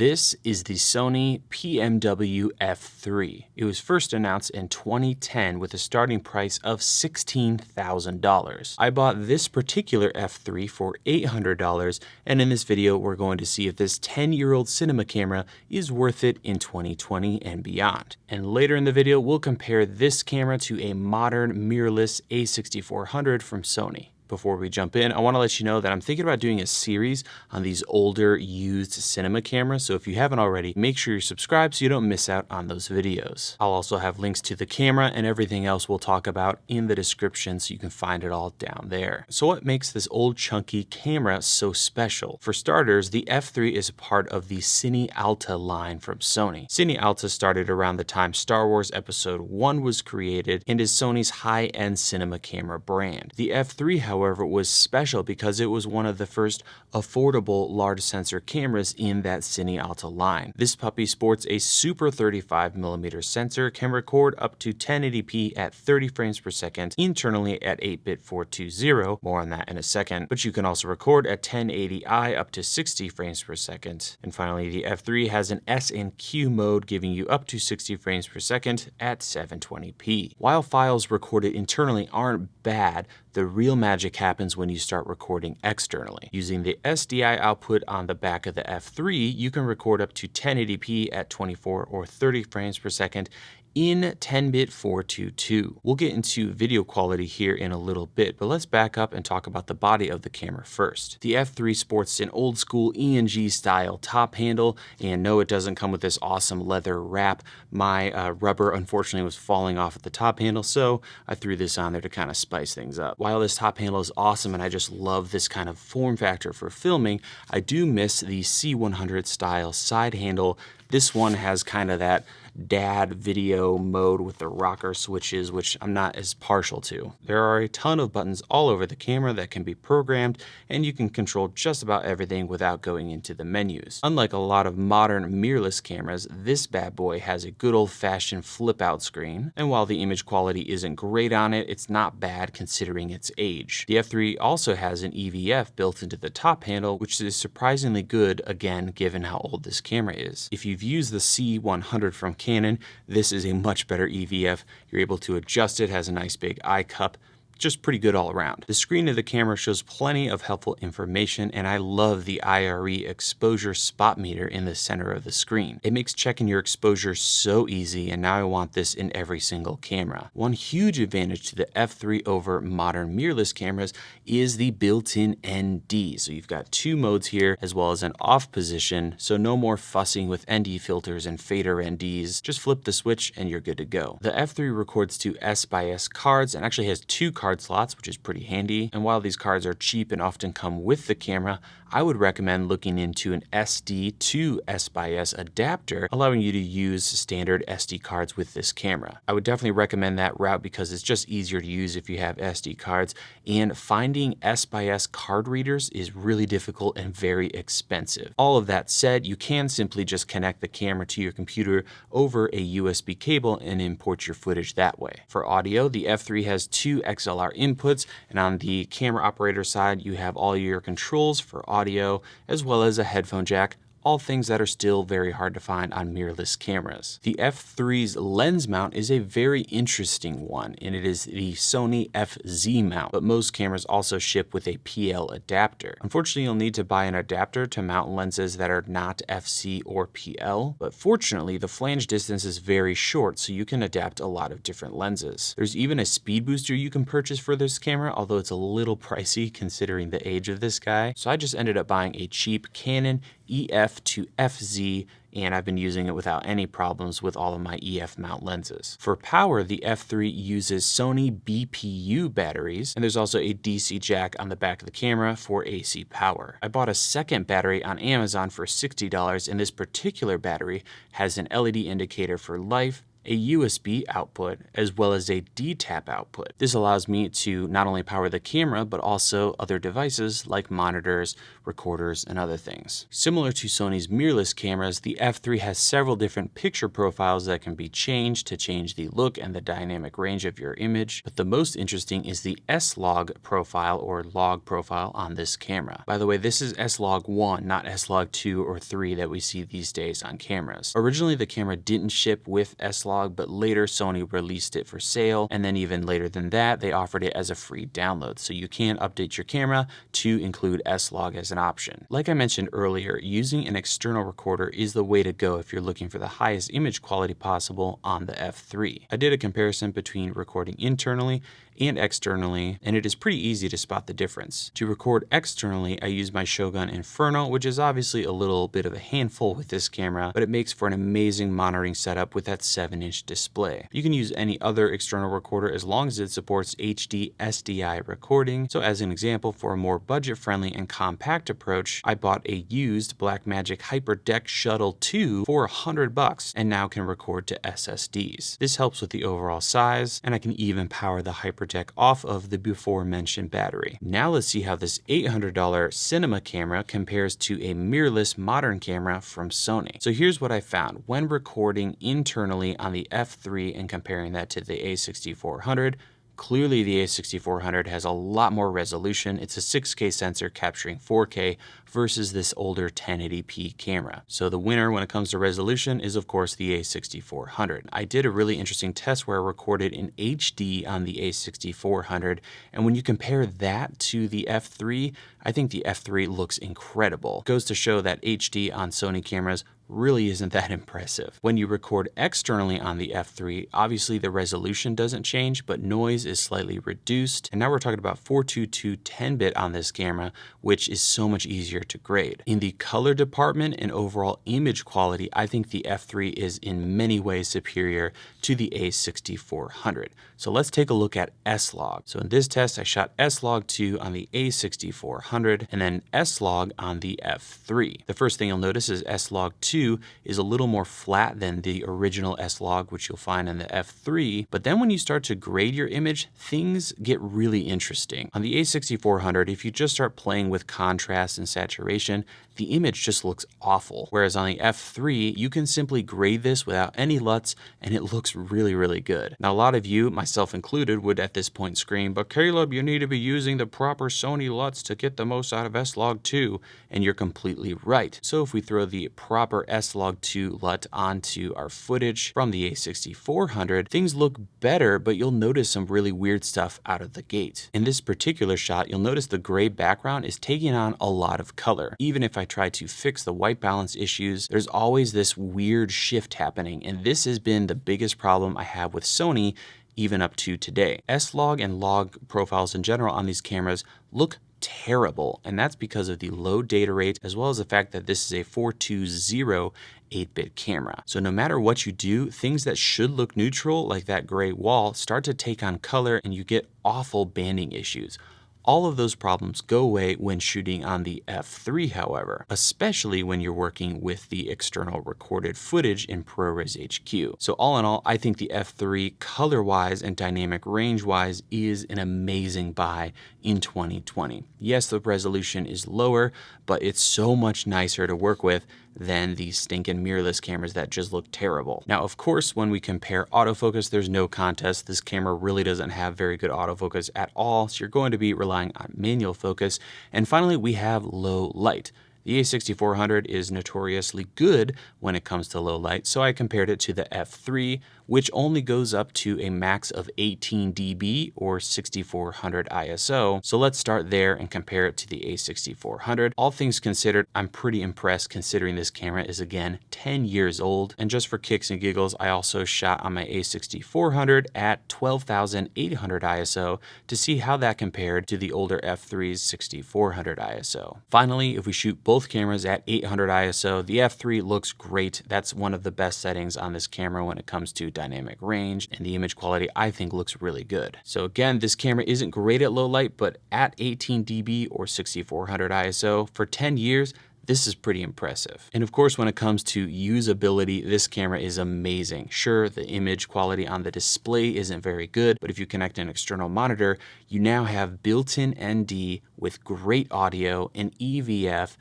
This is the Sony PMW F3. It was first announced in 2010 with a starting price of $16,000. I bought this particular F3 for $800, and in this video we're going to see if this 10-year-old cinema camera is worth it in 2020 and beyond. And later in the video we'll compare this camera to a modern mirrorless A6400 from Sony. Before we jump in, I want to let you know that I'm thinking about doing a series on these older used cinema cameras, so if you haven't already, make sure you're subscribed so you don't miss out on those videos. I'll also have links to the camera and everything else we'll talk about in the description so you can find it all down there. So what makes this old chunky camera so special? For starters, the F3 is a part of the Cine Alta line from Sony. Cine Alta started around the time Star Wars Episode 1 was created and is Sony's high-end cinema camera brand. The F3, however, was special because it was one of the first affordable large sensor cameras in that Cine Alta line. This puppy sports a super 35mm sensor, can record up to 1080p at 30 frames per second, internally at 8-bit 420, more on that in a second, but you can also record at 1080i up to 60 frames per second. And finally, the F3 has an S and Q mode giving you up to 60 frames per second at 720p. While files recorded internally aren't bad, the real magic happens when you start recording externally. Using the SDI output on the back of the F3, you can record up to 1080p at 24 or 30 frames per second in 10-bit 422. We'll get into video quality here in a little bit, but let's back up and talk about the body of the camera first. The F3 sports an old school ENG style top handle, and no, it doesn't come with this awesome leather wrap. My rubber unfortunately was falling off at the top handle, so I threw this on there to kind of spice things up. While this top handle is awesome and I just love this kind of form factor for filming, I do miss the C100 style side handle. This one has kind of that dad video mode with the rocker switches, which I'm not as partial to. There are a ton of buttons all over the camera that can be programmed, and you can control just about everything without going into the menus. Unlike a lot of modern mirrorless cameras, this bad boy has a good old-fashioned flip-out screen, and while the image quality isn't great on it, it's not bad considering its age. The F3 also has an EVF built into the top handle, which is surprisingly good, again, given how old this camera is. If you've used the C100 from Canon, this is a much better EVF. You're able to adjust it, has a nice big eye cup. Just pretty good all around. The screen of the camera shows plenty of helpful information, and I love the IRE exposure spot meter in the center of the screen. It makes checking your exposure so easy, and now I want this in every single camera. One huge advantage to the F3 over modern mirrorless cameras is the built-in ND. So you've got two modes here, as well as an off position, so no more fussing with ND filters and fader NDs. Just flip the switch and you're good to go. The F3 records to SxS cards and actually has two card slots, which is pretty handy. And while these cards are cheap and often come with the camera, I would recommend looking into an SD to SxS adapter, allowing you to use standard SD cards with this camera. I would definitely recommend that route because it's just easier to use if you have SD cards, and finding SxS card readers is really difficult and very expensive. All of that said, you can simply just connect the camera to your computer over a USB cable and import your footage that way. For audio, the F3 has two XLR inputs, and on the camera operator side, you have all your controls for audio, as well as a headphone jack, all things that are still very hard to find on mirrorless cameras. The F3's lens mount is a very interesting one, and it is the Sony FZ mount, but most cameras also ship with a PL adapter. Unfortunately, you'll need to buy an adapter to mount lenses that are not FC or PL, but fortunately, the flange distance is very short, so you can adapt a lot of different lenses. There's even a speed booster you can purchase for this camera, although it's a little pricey considering the age of this guy, so I just ended up buying a cheap Canon EF to FZ, and I've been using it without any problems with all of my EF mount lenses. For power, the F3 uses Sony BPU batteries, and there's also a DC jack on the back of the camera for AC power. I bought a second battery on Amazon for $60, and this particular battery has an LED indicator for life, a USB output, as well as a D-tap output. This allows me to not only power the camera, but also other devices like monitors, recorders, and other things. Similar to Sony's mirrorless cameras, the F3 has several different picture profiles that can be changed to change the look and the dynamic range of your image, but the most interesting is the S-Log profile or log profile on this camera. By the way, this is S-Log 1, not S-Log 2 or 3 that we see these days on cameras. Originally, the camera didn't ship with S-Log, but later Sony released it for sale, and then even later than that, they offered it as a free download, so you can update your camera to include S-Log as an option. Like I mentioned earlier, using an external recorder is the way to go if you're looking for the highest image quality possible on the F3. I did a comparison between recording internally and externally, and it is pretty easy to spot the difference. To record externally, I use my Shogun Inferno, which is obviously a little bit of a handful with this camera, but it makes for an amazing monitoring setup with that 7-inch display. You can use any other external recorder as long as it supports HD SDI recording. So as an example, for a more budget-friendly and compact approach, I bought a used Blackmagic Hyperdeck Shuttle 2 for $100 and now can record to SSDs. This helps with the overall size, and I can even power the Hyperdeck off of the before mentioned battery. Now let's see how this $800 cinema camera compares to a mirrorless modern camera from Sony. So here's what I found when recording internally on the F3 and comparing that to the A6400. Clearly the A6400 has a lot more resolution. It's a 6K sensor capturing 4K versus this older 1080p camera. So the winner when it comes to resolution is of course the A6400. I did a really interesting test where I recorded in HD on the A6400, and when you compare that to the F3, I think the F3 looks incredible. It goes to show that HD on Sony cameras really isn't that impressive. When you record externally on the F3, obviously the resolution doesn't change, but noise is slightly reduced. And now we're talking about 422 10-bit on this camera, which is so much easier to grade. In the color department and overall image quality, I think the F3 is in many ways superior to the A6400. So let's take a look at S-Log. So in this test, I shot S-Log 2 on the A6400 and then S-Log on the F3. The first thing you'll notice is S-Log 2 is a little more flat than the original S-Log, which you'll find in the F3. But then when you start to grade your image, things get really interesting. On the A6400, if you just start playing with contrast and saturation, the image just looks awful. Whereas on the F3, you can simply grade this without any LUTs and it looks really, really good. Now, a lot of you, myself included, would at this point scream, but Caleb, you need to be using the proper Sony LUTs to get the most out of S-Log 2. And you're completely right. So if we throw the proper S-Log 2 LUT onto our footage from the A6400, things look better, but you'll notice some really weird stuff out of the gate. In this particular shot, you'll notice the gray background is taking on a lot of color. Even if I try to fix the white balance issues, there's always this weird shift happening, and this has been the biggest problem I have with Sony even up to today. S-Log and log profiles in general on these cameras look terrible, and that's because of the low data rate as well as the fact that this is a 420 8-bit camera. So no matter what you do, things that should look neutral like that gray wall start to take on color and you get awful banding issues. All of those problems go away when shooting on the F3, however, especially when you're working with the external recorded footage in ProRes HQ. So all in all, I think the F3 color-wise and dynamic range-wise is an amazing buy in 2020. Yes, the resolution is lower, but it's so much nicer to work with than these stinking mirrorless cameras that just look terrible. Now, of course, when we compare autofocus, there's no contest. This camera really doesn't have very good autofocus at all, so you're going to be relying on manual focus. And finally, we have low light. The A6400 is notoriously good when it comes to low light, so I compared it to the F3, which only goes up to a max of 18 dB or 6400 ISO. So let's start there and compare it to the A6400. All things considered, I'm pretty impressed considering this camera is again 10 years old. And just for kicks and giggles, I also shot on my A6400 at 12,800 ISO to see how that compared to the older F3's 6400 ISO. Finally, if we shoot both cameras at 800 ISO, the F3 looks great. That's one of the best settings on this camera when it comes to dynamic range, and the image quality I think looks really good. So again, this camera isn't great at low light, but at 18 dB or 6400 ISO for 10 years, this is pretty impressive. And of course, when it comes to usability, this camera is amazing. Sure, the image quality on the display isn't very good, but if you connect an external monitor, you now have built-in ND with great audio, an EVF,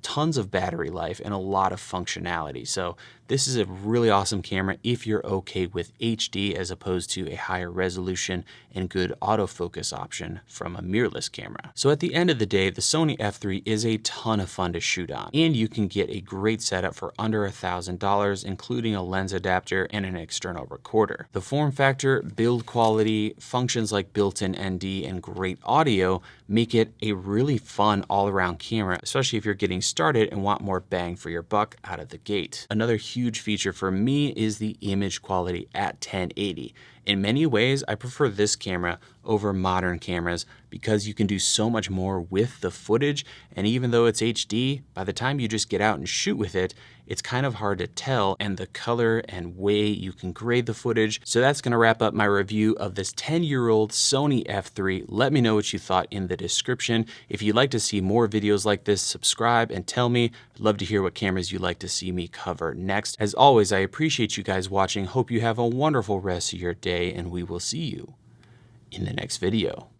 tons of battery life, and a lot of functionality. So this is a really awesome camera if you're okay with HD as opposed to a higher resolution and good autofocus option from a mirrorless camera. So at the end of the day, the Sony F3 is a ton of fun to shoot on, and you can get a great setup for under $1,000, including a lens adapter and an external recorder. The form factor, build quality, functions like built-in ND, and great audio make it a really fun all-around camera, especially if you're getting started and want more bang for your buck out of the gate. Another huge feature for me is the image quality at 1080. In many ways, I prefer this camera over modern cameras because you can do so much more with the footage, and even though it's HD, by the time you just get out and shoot with it, it's kind of hard to tell and the color and way you can grade the footage. So that's gonna wrap up my review of this 10-year-old Sony F3. Let me know what you thought in the description. If you'd like to see more videos like this, subscribe and tell me. I'd love to hear what cameras you'd like to see me cover next. As always, I appreciate you guys watching. Hope you have a wonderful rest of your day, and we will see you in the next video.